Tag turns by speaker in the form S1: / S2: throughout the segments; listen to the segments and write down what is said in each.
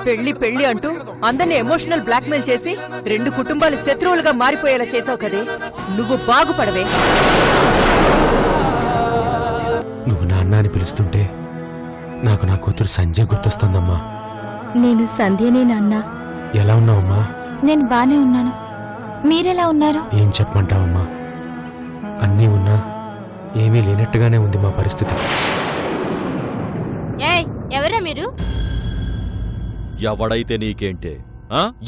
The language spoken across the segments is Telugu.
S1: పెళ్లి పెళ్లి అంటూ అందరినీ ఎమోషనల్ బ్లాక్మెయిల్ చేసి 2 కుటుంబాలు శత్రువులుగా మారిపోయేలా చేసావు కదే. నువ్వు బాగుపడవే.
S2: నువ్వు నాన్న అని పిలుస్తుంటే నాకు నా కూతురు సంజయ్ గుర్తొస్తుందమ్మా.
S3: నేను సంధ్యనే నాన్న.
S2: ఎలా ఉన్నావమ్మా?
S3: నేను బానే ఉన్నాను. మీరెలా ఉన్నారు?
S2: ఏం చెప్పమంటావమ్మా, అన్నీ ఉన్నా ఏమీ లేనట్టుగానే ఉంది మా పరిస్థితి.
S3: ఎవరా మీరు?
S4: ఎవడైతే నీకేంటే,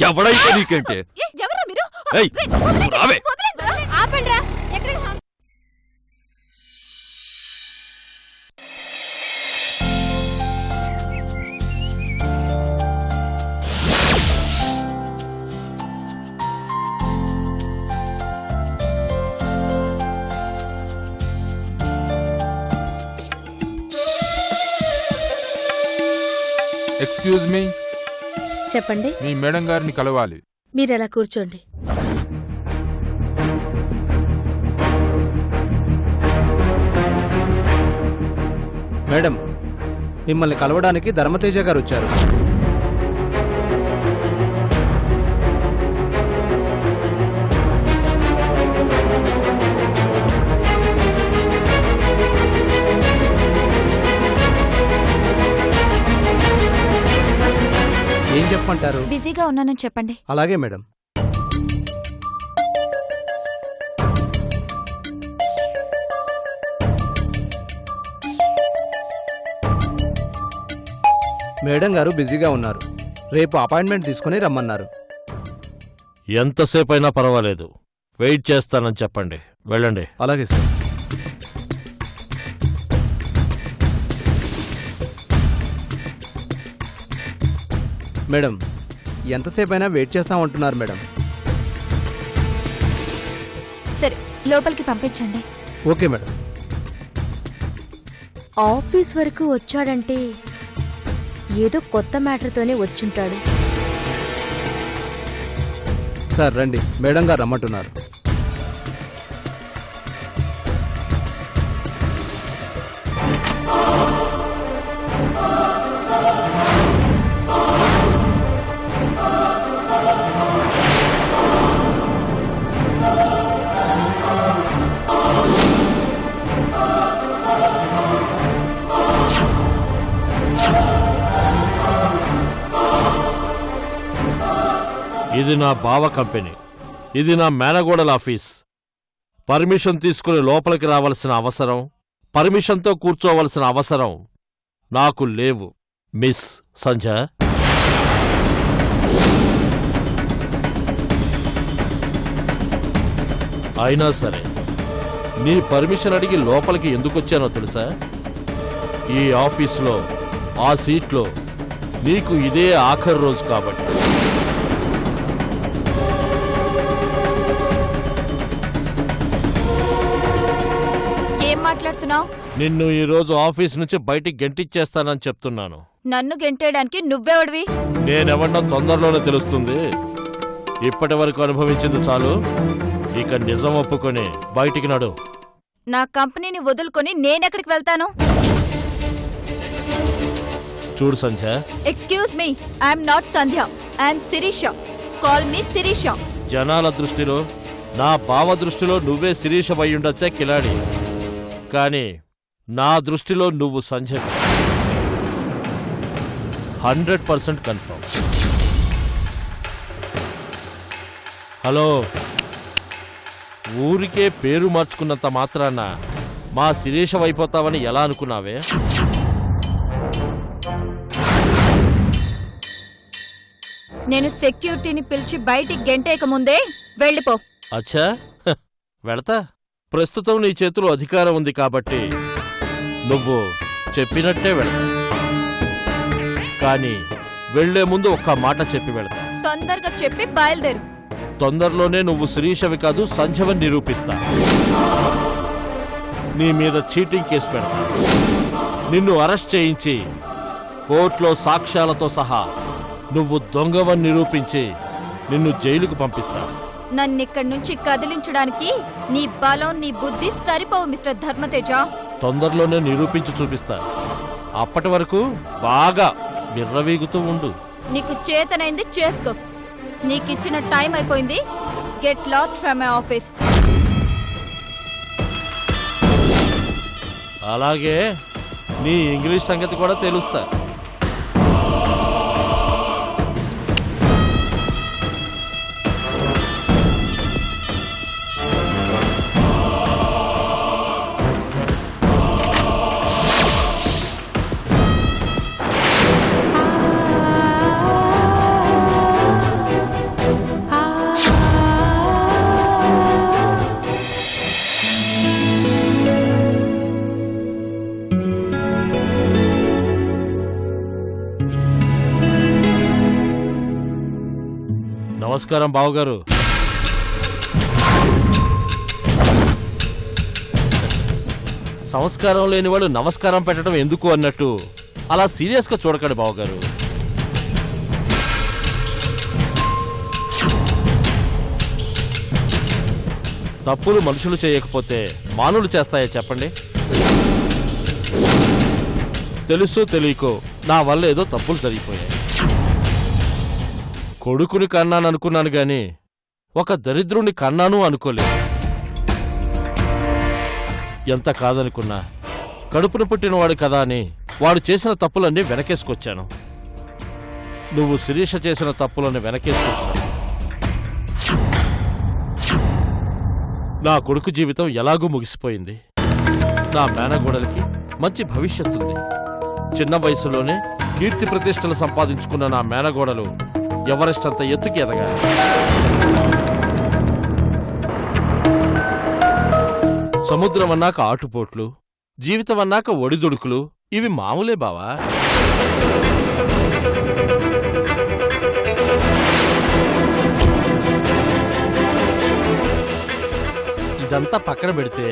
S4: ఎవడైతే నీకేంటే?
S3: ఎవరా మీరు? ఆపండ్రా.
S5: Excuse me.
S6: చెప్పండి.
S5: మీ మేడం గారిని కలవాలి.
S6: మీరెలా కూర్చోండి.
S7: మేడం, మిమ్మల్ని కలవడానికి ధర్మతేజ గారు వచ్చారు. ఏం చెప్పమంటారు?
S3: బిజీగా ఉన్నానని చెప్పండి.
S7: అలాగే మేడం. మేడం గారు బిజీగా ఉన్నారు. రేపు అపాయింట్మెంట్ తీసుకుని రమ్మన్నారు.
S8: ఎంతసేపైనా పర్వాలేదు, వెయిట్ చేస్తానని చెప్పండి. వెళ్ళండి.
S7: అలాగే సార్. మేడం, ఎంతసేపైనా వెయిట్ చేస్తామంటున్నారు మేడం.
S3: సరే, లోపలికి పంపించండి.
S7: Okay madam.
S6: ఆఫీస్ వరకు వచ్చాడంటే ఏదో కొత్త మ్యాటర్తోనే వచ్చుంటాడు.
S7: సార్ రండి, మేడం గారు రమ్మంటున్నారు.
S8: ఇది నా బావ కంపెనీ, ఇది నా మేనగోడల ఆఫీస్. పర్మిషన్ తీసుకుని లోపలికి రావాల్సిన అవసరం, పర్మిషన్తో కూర్చోవలసిన అవసరం నాకు లేవు మిస్ సంజయ్. అయినా సరే నీ పర్మిషన్ అడిగి లోపలికి ఎందుకొచ్చానో తెలుసా? ఈ ఆఫీసులో ఆ సీట్లో నీకు ఇదే ఆఖరి రోజు కాబట్టి.
S3: మాట్లాడుతున్నావు?
S8: నిన్ను ఈ రోజు ఆఫీస్ నుంచి బయటికి గెంటిచ్చేస్తానని చెప్తున్నాను.
S3: నన్ను గెంటేయడానికి నువ్వెవడివి?
S8: నేనెవన్నా తొందరలోనే తెలుస్తుంది. ఇప్పటి వరకు అనుభవించింది చాలు, ఇక నిజం ఒప్పుకొని బయటికి నడు.
S3: నా కంపెనీని వదులుకొని నేనెక్కడికి వెళ్తాను?
S8: చూడు Sandhya.
S3: Excuse me, I'm not Sandhya, I'm Sirisha. Call me Sirisha.
S8: జనాల దృష్టిలో, నా బావ దృష్టిలో నువ్వే శిరీష అయ్యుండొచ్చే కిలాడి, కానీ నా దృష్టిలో నువ్వు సంజయ్. 100% కన్ఫర్మ్. హలో, ఊరికే పేరు మార్చుకున్నంత మాత్రాన మా శిరీష అయిపోతావని ఎలా అనుకున్నావే?
S3: నేను సెక్యూరిటీని పిలిచి బయటికి గెంటేయక ముందే వెళ్ళిపో.
S8: అచ్చా, వెళతా. ప్రస్తుతం నీ చేతిలో అధికారం ఉంది కాబట్టి నువ్వు చెప్పినట్టే వెళతా. కానీ వెళ్లే ముందు ఒక్క మాట చెప్పి వెళతా.
S3: తొందరగా చెప్పి బయలుదేరు.
S8: తొందరలోనే నువ్వు శిరీషవి కాదు సంజయని నిరూపిస్తా. నీ మీద చీటింగ్ కేసు పెడతా. నిన్ను అరెస్ట్ చేయించి కోర్టులో సాక్ష్యాలతో సహా నువ్వు దొంగవని నిరూపించి నిన్ను జైలుకు పంపిస్తా.
S3: నన్నిక్కడి నుంచి కదిలించడానికి నీ బలం, నీ బుద్ధి సరిపోవు మిస్టర్ ధర్మతేజ.
S8: తొందరలోనే నిరూపించి చూపిస్తా. అప్పటి వరకు బాగా విర్రవీగుతూ ఉండు.
S3: నీకు చేతనైంది చేసుకో. నీకిచ్చిన టైం అయిపోయింది. Get lost from my office.
S8: అలాగే నీ ఇంగ్లీష్ సంగతి కూడా తెలుస్తా. నమస్కారం బావగారు. సంస్కారం లేని వాళ్ళు నమస్కారం పెట్టడం ఎందుకు అన్నట్టు అలా సీరియస్గా చూడకండి బావగారు. తప్పులు మనుషులు చేయకపోతే మానులు చేస్తాయా చెప్పండి? తెలుసో తెలియకో నా వల్ల ఏదో తప్పులు జరిగిపోయాయి. కొడుకుని కన్నాను అనుకున్నాను గాని ఒక దరిద్రుని కన్నాను అనుకోలేదు. ఎంత కాదనుకున్నా కడుపున పుట్టినవాడు కదా అని వాడు చేసిన తప్పులన్నీ వెనకేసుకొచ్చాను. నువ్వు శిరీష చేసిన తప్పులన్నీ వెనకేసుకొచ్చాను. నా కొడుకు జీవితం ఎలాగూ ముగిసిపోయింది. నా మేనగోడలకి మంచి భవిష్యత్తుంది. చిన్న వయసులోనే కీర్తి ప్రతిష్టలు సంపాదించుకున్న నా మేనగోడలు ఎవరెస్ట్ అంత ఎత్తుకి ఎదగాలి. సముద్రం అన్నాక ఆటుపోట్లు, జీవితం అన్నాక ఒడిదుడుకులు ఇవి మామూలే బావా. ఇదంతా పక్కన పెడితే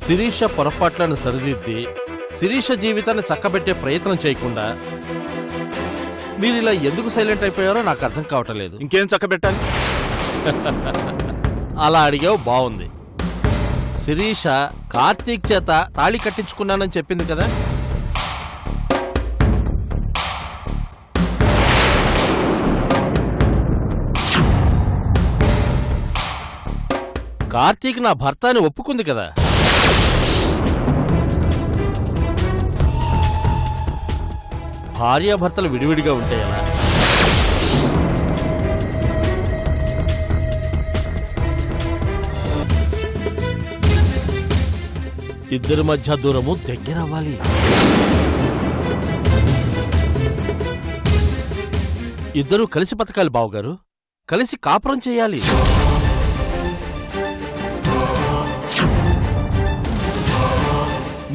S8: శిరీష పొరపాట్లను సరిదిద్ది శిరీష జీవితాన్ని చక్కబెట్టే ప్రయత్నం చేయకుండా మీరిలా ఎందుకు సైలెంట్ అయిపోయారో నాకు అర్థం కావటం లేదు.
S4: ఇంకేం చక్కబెట్టాలి?
S8: అలా అడిగావు బావుంది. శిరీష కార్తీక్ చేత తాళి కట్టించుకున్నానని చెప్పింది కదా. కార్తీక్ నా భర్త అని ఒప్పుకుంది కదా. భార్యాభర్తలు విడివిడిగా ఉంటాయనా? ఇద్దరి మధ్య దూరము దగ్గరవ్వాలి. ఇద్దరూ కలిసి బతకాలి బావగారు. కలిసి కాపురం చేయాలి.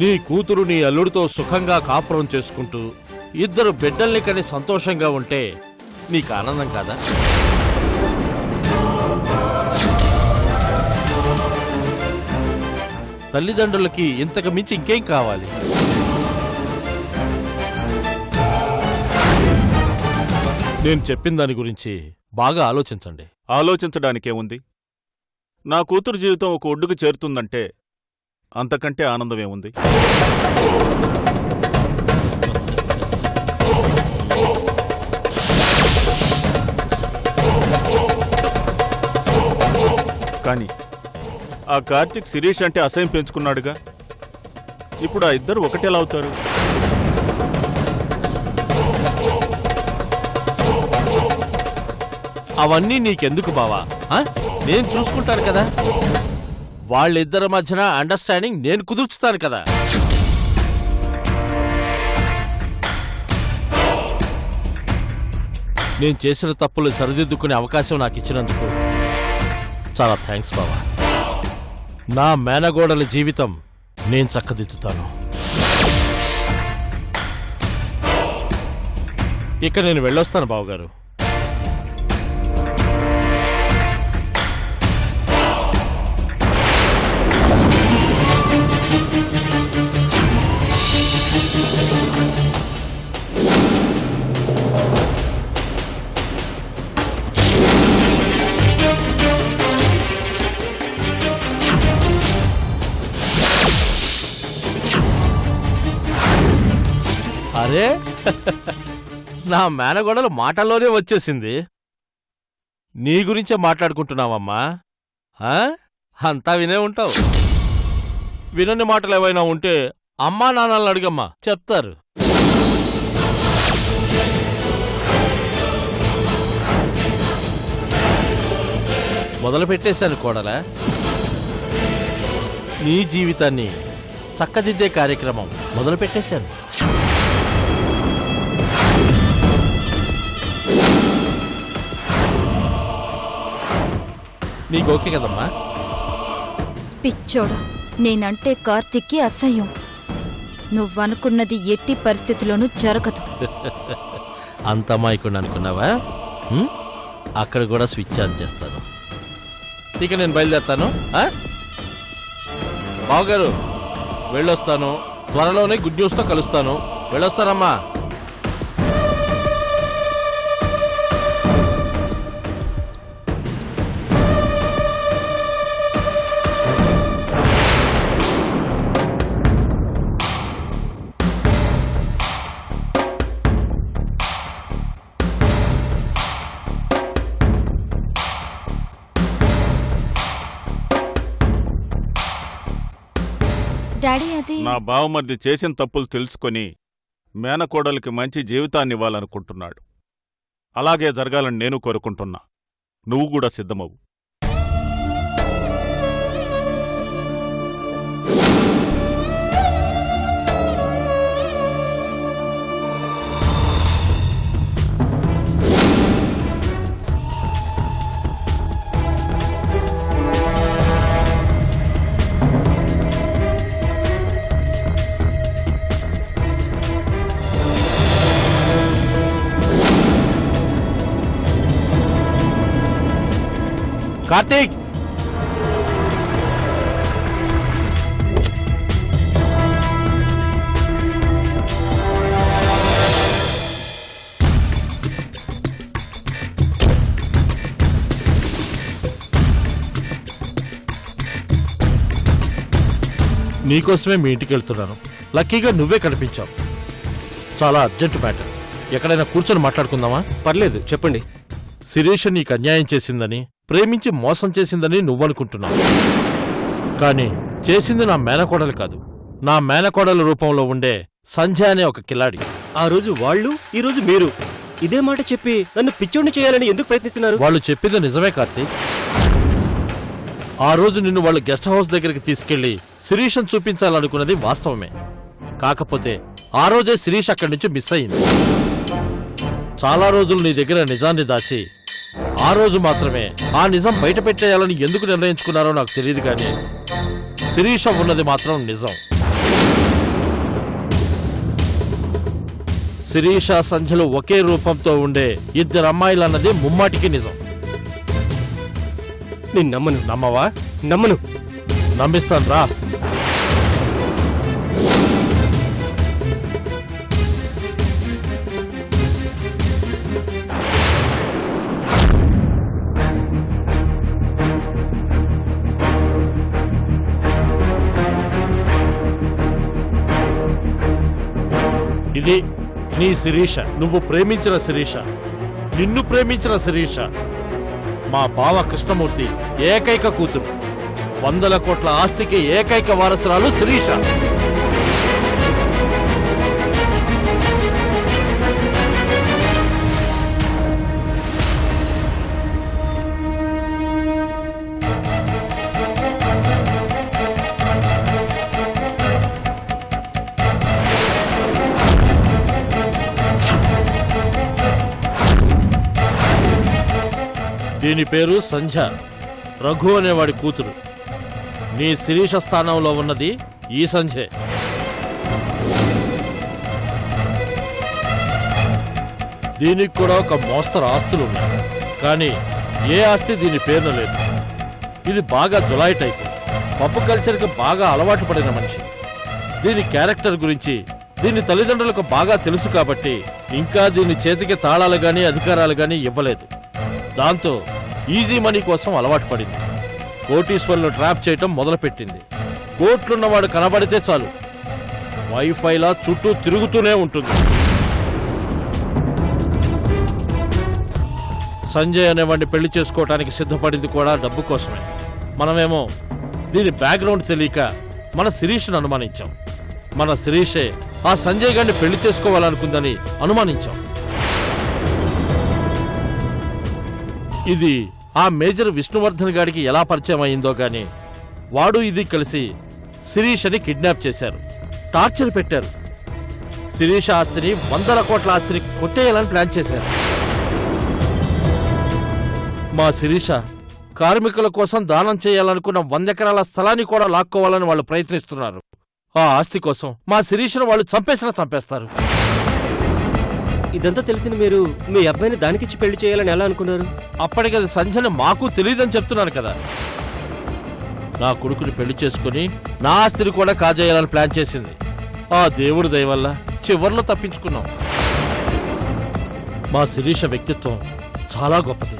S8: నీ కూతురు నీ అల్లుడితో సుఖంగా కాపురం చేసుకుంటూ ఇద్దరు బిడ్డల్ని కని సంతోషంగా ఉంటే నీకు ఆనందం కాదా? తల్లిదండ్రులకి ఇంతకు మించి ఇంకేం కావాలి? నేను చెప్పిన దాని గురించి బాగా ఆలోచించండి.
S9: ఆలోచించడానికేముంది? నా కూతురు జీవితం ఒక ఒడ్డుకు చేరుతుందంటే అంతకంటే ఆనందమేముంది? కానీ ఆ కార్తీక్ శిరీష్ అంటే అసహ్యం పెంచుకున్నాడుగా. ఇప్పుడు ఆ ఇద్దరు ఒకటేలా అవుతారు?
S8: అవన్నీ నీకెందుకు బావా? నేను చూసుకుంటాను కదా. వాళ్ళిద్దరి మధ్యన అండర్స్టాండింగ్ నేను కుదుర్చుతాను కదా. నేను చేసిన తప్పులు సరిదిద్దుకునే అవకాశం నాకు ఇచ్చినందుకు చాలా థ్యాంక్స్ బావా. నా మేనగోడల జీవితం నేను చక్కదిద్దుతాను. ఇక నేను వెళ్ళొస్తాను బావగారు. అరే నా మేనగోడలు మాటల్లోనే వచ్చేసింది. నీ గురించే మాట్లాడుకుంటున్నావమ్మా. అంతా వినే ఉంటావు. వినని మాటలు ఏవైనా ఉంటే అమ్మా నాన్నల్ని అడిగమ్మా, చెప్తారు. మొదలు పెట్టేశాను కోడలా. నీ జీవితాన్ని చక్కదిద్దే కార్యక్రమం మొదలు పెట్టేశాను. నీకు ఓకే కదమ్మా?
S3: పిచ్చోడు, నేనంటే కార్తీక్కి అసహ్యం. నువ్వనుకున్నది ఎట్టి పరిస్థితిలోనూ జరగదు.
S8: అంత అమాయకుండా అనుకున్నావా? అక్కడ కూడా స్విచ్ ఆన్ చేస్తాను. ఇక నేను బయలుదేరుతాను. బావగారు వెళ్ళొస్తాను. త్వరలోనే గుడ్ న్యూస్తో కలుస్తాను. వెళ్ళొస్తానమ్మా.
S3: డాడీ, అది
S9: నా బావమరిది చేసిన తప్పులు తెలుసుకొని మేనకోడలికి మంచి జీవితాన్ని ఇవ్వాలనుకుంటున్నాడు. అలాగే జరగాలని నేను కోరుకుంటున్నా. నువ్వు కూడా సిద్ధమవు.
S8: కార్తీక్, నీకోసమే మీ ఇంటికి వెళ్తున్నాను. లక్కీగా నువ్వే కనిపించావు. చాలా అర్జెంట్ మ్యాటర్. ఎక్కడైనా కూర్చొని మాట్లాడుకుందామా?
S2: పర్లేదు, చెప్పండి.
S8: శిరీష నీకు అన్యాయం చేసిందని, ప్రేమించి మోసం చేసిందని నువ్వనుకుంటున్నావు. కానీ చేసింది నా మేనకోడలు కాదు, నా మేనకోడల రూపంలో ఉండే సంధ్య అనే ఒక కిలాడి.
S2: ఆ రోజు వాళ్ళు, ఈ రోజు మీరు ఇదే మాట చెప్పి నన్ను పిచ్చోడిని చేయాలని ఎందుకు ప్రయత్నిస్తున్నారు?
S8: వాళ్ళు చెప్పింది నిజమే కార్తీక్. ఆ రోజు నిన్ను వాళ్ళు గెస్ట్ హౌస్ దగ్గరికి తీసుకెళ్లి శిరీషను చూపించాలనుకున్నది వాస్తవమే. కాకపోతే ఆ రోజే శిరీష్ అక్కడి నుంచి మిస్ అయింది. చాలా రోజులు నీ దగ్గర నిజాన్ని దాచి ఆ రోజు మాత్రమే ఆ నిజం బయట పెట్టేయాలని ఎందుకు నిర్ణయించుకున్నారో నాకు తెలియదు. కానీ శిరీష ఉన్నది మాత్రం నిజం. శిరీష సంధ్యలు ఒకే రూపంతో ఉండే ఇద్దరు అమ్మాయిలన్నది ముమ్మాటికి నిజం.
S2: నేను నమ్మను.
S8: నమ్మవా?
S2: నమ్మను.
S8: నమ్మిస్తాను రా. ఇది నీ శిరీష, నువ్వు ప్రేమించిన శిరీష, నిన్ను ప్రేమించిన శిరీష. మా బావ కృష్ణమూర్తి ఏకైక కూతురు, 100 కోట్ల ఆస్తికి ఏకైక వారసురాలు శిరీష. దీని పేరు సంధ్య, రఘు అనేవాడి కూతురు. నీ శిరీష స్థానంలో ఉన్నది ఈ సంధ్యే. దీనికి కూడా ఒక మోస్తరు ఆస్తులున్నాయి, కానీ ఏ ఆస్తి దీని పేరున లేదు. ఇది బాగా జులాయి టైపు, పప్పు కల్చర్కి బాగా అలవాటు పడిన మనిషి. దీని క్యారెక్టర్ గురించి దీని తల్లిదండ్రులకు బాగా తెలుసు కాబట్టి ఇంకా దీని చేతికి తాళాలు గాని అధికారాలు గాని ఇవ్వలేదు. దాంతో ఈజీ మనీ కోసం అలవాటు పడింది. కోటీశ్వరులను ట్రాప్ చేయటం మొదలుపెట్టింది. కోట్లున్నవాడు కనబడితే చాలు వైఫైలా చుట్టూ తిరుగుతూనే ఉంటుంది. సంజయ్ అనేవాడిని పెళ్లి చేసుకోవటానికి సిద్ధపడింది కూడా డబ్బు కోసమే. మనమేమో దీని బ్యాక్గ్రౌండ్ తెలియక మన శిరీష్ను అనుమానించాం. మన శిరీషే ఆ సంజయ్ గారిని పెళ్లి చేసుకోవాలనుకుందని అనుమానించాం. ఇది ఆ మేజర్ విష్ణువర్ధన్ గారికి ఎలా పరిచయం అయిందో గాని వాడు ఇది కలిసి శిరీష్ అని కిడ్నాప్ చేశారు, టార్చర్ పెట్టారు. శిరీష ఆస్తిని 100 కోట్ల ఆస్తిని కొట్టేయాలని ప్లాన్ చేశారు. మా శిరీష కార్మికుల కోసం దానం చేయాలనుకున్న 100 ఎకరాల స్థలాన్ని కూడా లాక్కోవాలని వాళ్ళు ప్రయత్నిస్తున్నారు. ఆ ఆస్తి కోసం మా శిరీషను వాళ్ళు చంపేసినా చంపేస్తారు.
S10: ఇదంతా తెలిసిన మీరు మీ అబ్బాయిని దానికిచ్చి పెళ్లి చేయాలని ఎలా అనుకున్నారు?
S8: అప్పటికది సంజన మాకు తెలియదని చెప్తున్నాను కదా. నా కొడుకుని పెళ్లి చేసుకుని నా ఆస్తిని కూడా కాజేయాలని ప్లాన్ చేసింది. ఆ దేవుడి దయ వల్ల చివర్లో తప్పించుకున్నాం. మా శిరీష వ్యక్తిత్వం చాలా గొప్పది.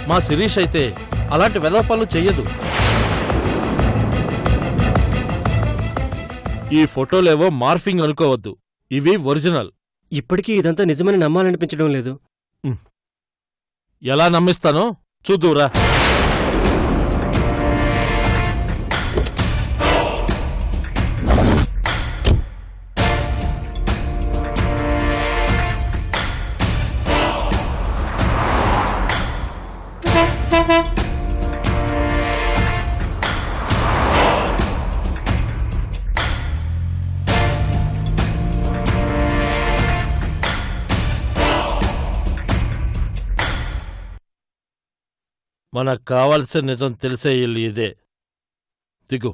S8: మా శిరీష్ అయితే అలాంటి వెధవ పనులు చెయ్యదు. ఈ ఫోటోలేవో మార్ఫింగ్ అనుకోవద్దు, ఇవి ఒరిజినల్.
S10: ఇప్పటికీ ఇదంతా నిజమని నమ్మాలనిపించడం లేదు.
S8: ఎలా నమ్మిస్తానో చూద్దురా. మనకు కావాల్సిన నిజం తెలిసే ఇల్లు ఇదే. దిగు.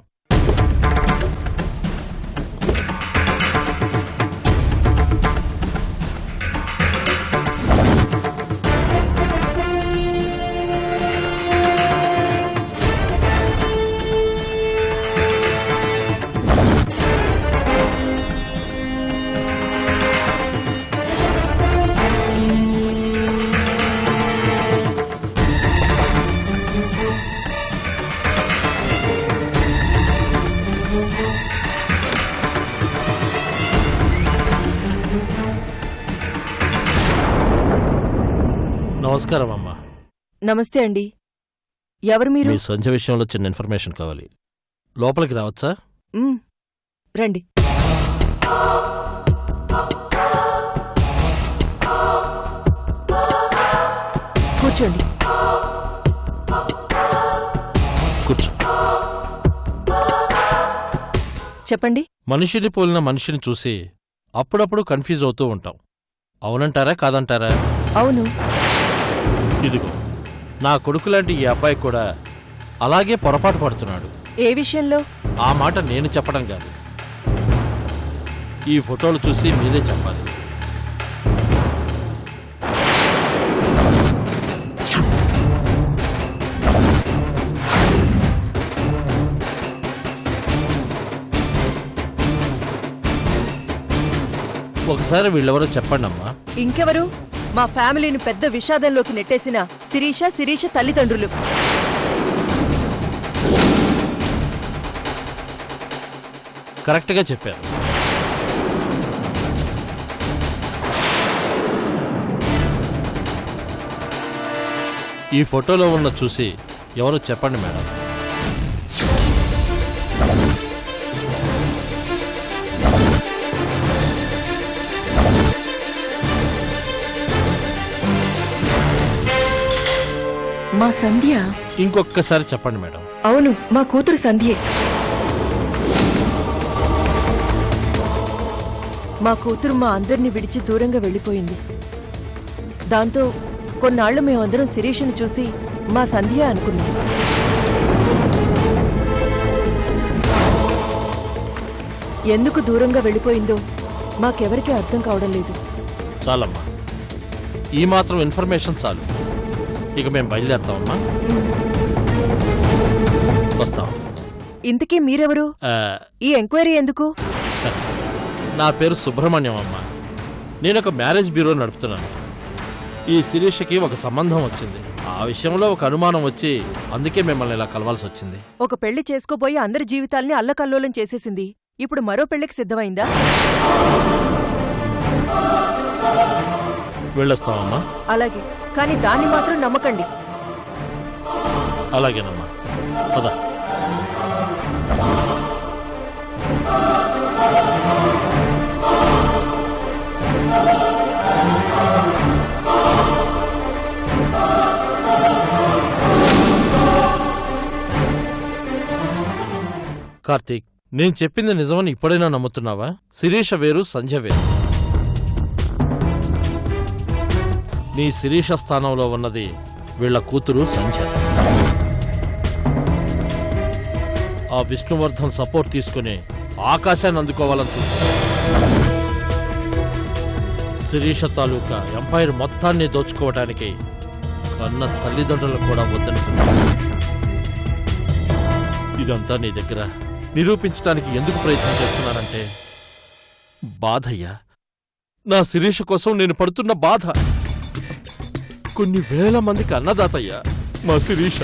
S8: నమస్కారం అమ్మా.
S1: నమస్తే అండి. ఎవరు మీరు?
S8: మీ సంజయ్ విషయంలో చిన్న ఇన్ఫర్మేషన్ కావాలి. లోపలికి రావచ్చా?
S1: రండి. కూర్చోండి.
S8: కూర్చో.
S1: చెప్పండి.
S8: మనిషిని పోలిన మనిషిని చూసి అప్పుడప్పుడు కన్ఫ్యూజ్ అవుతూ ఉంటాం. అవునంటారా కాదంటారా?
S1: అవును.
S8: ఇదిగో నా కొడుకులాంటి ఈ అబ్బాయి కూడా అలాగే పొరపాటు పడుతున్నాడు.
S1: ఏ విషయంలో?
S8: ఆ మాట నేను చెప్పడం కాదు, ఈ ఫోటోలు చూసి మీరే చెప్పాలి. ఒకసారి వీళ్ళెవరో చెప్పండి అమ్మా.
S1: ఇంకెవరు? మా ఫ్యామిలీని పెద్ద విషాదంలోకి నెట్టేసిన శిరీష తల్లిదండ్రులు.
S8: కరెక్ట్గా చెప్పారు. ఈ ఫోటోలో ఉన్న చూసి ఎవరో చెప్పండి మేడం.
S11: మా సంధ్య.
S8: ఇంకొకసారి చెప్పండి మేడం.
S11: అవును, మా కూతురు సంధ్యే.
S1: మా కూతురు మా అందరినీ విడిచి దూరంగా వెళ్ళిపోయింది. దాంతో కొన్నాళ్లు మేమందరం శిరీషను చూసి మా సంధ్య అనుకున్నాం. ఎందుకు దూరంగా వెళ్ళిపోయిందో మాకెవరికీ అర్థం కావడం లేదు.
S8: చాలమ్మా, ఈ మాత్రం ఇన్ఫర్మేషన్ చాలు. ఇక మేము బయలుదేరుతామమ్మా. వస్తాం.
S1: ఇంతకీ మీరెవరు? ఈ ఎంక్వైరీ ఎందుకు?
S8: నా పేరు సుబ్రహ్మణ్యం అమ్మా. నేనొక మ్యారేజ్ బ్యూరో నడుపుతున్నాను. ఈ శిరీషకి ఒక సంబంధం వచ్చింది. ఆ విషయంలో ఒక అనుమానం వచ్చి అందుకే మిమ్మల్ని ఇలా కలవాల్సి వచ్చింది.
S1: ఒక పెళ్లి చేసుకోబోయి అందరి జీవితాల్ని అల్లకల్లోలం చేసేసింది. ఇప్పుడు మరో పెళ్లికి సిద్ధమైందా?
S8: వెళ్ళొస్తామమ్మా.
S1: అలాగే. కానీ దాన్ని మాత్రం నమ్మకండి.
S8: అలాగేనమ్మా, పద. కార్తీక్, నేను చెప్పింది నిజమని ఇప్పుడైనా నమ్ముతున్నావా? శిరీష వేరు, సంధ్య వేరు. నీ శిరీష స్థానంలో ఉన్నది వీళ్ల కూతురు సంధ్య. ఆ విష్ణువర్ధన్ సపోర్ట్ తీసుకుని ఆకాశాన్ని అందుకోవాలని చూస్తా. శిరీష తాలూకా ఎంపైర్ మొత్తాన్ని దోచుకోవటానికి కన్న తల్లిదండ్రులు కూడా వద్దనుకున్నా. ఇదంతా నీ దగ్గర నిరూపించడానికి ఎందుకు ప్రయత్నం చేస్తున్నానంటే బాధయ్యా. నా శిరీష కోసం నేను పడుతున్న బాధ. కొన్ని వేల మందికి అన్నదాతయ్యా మా శిరీష.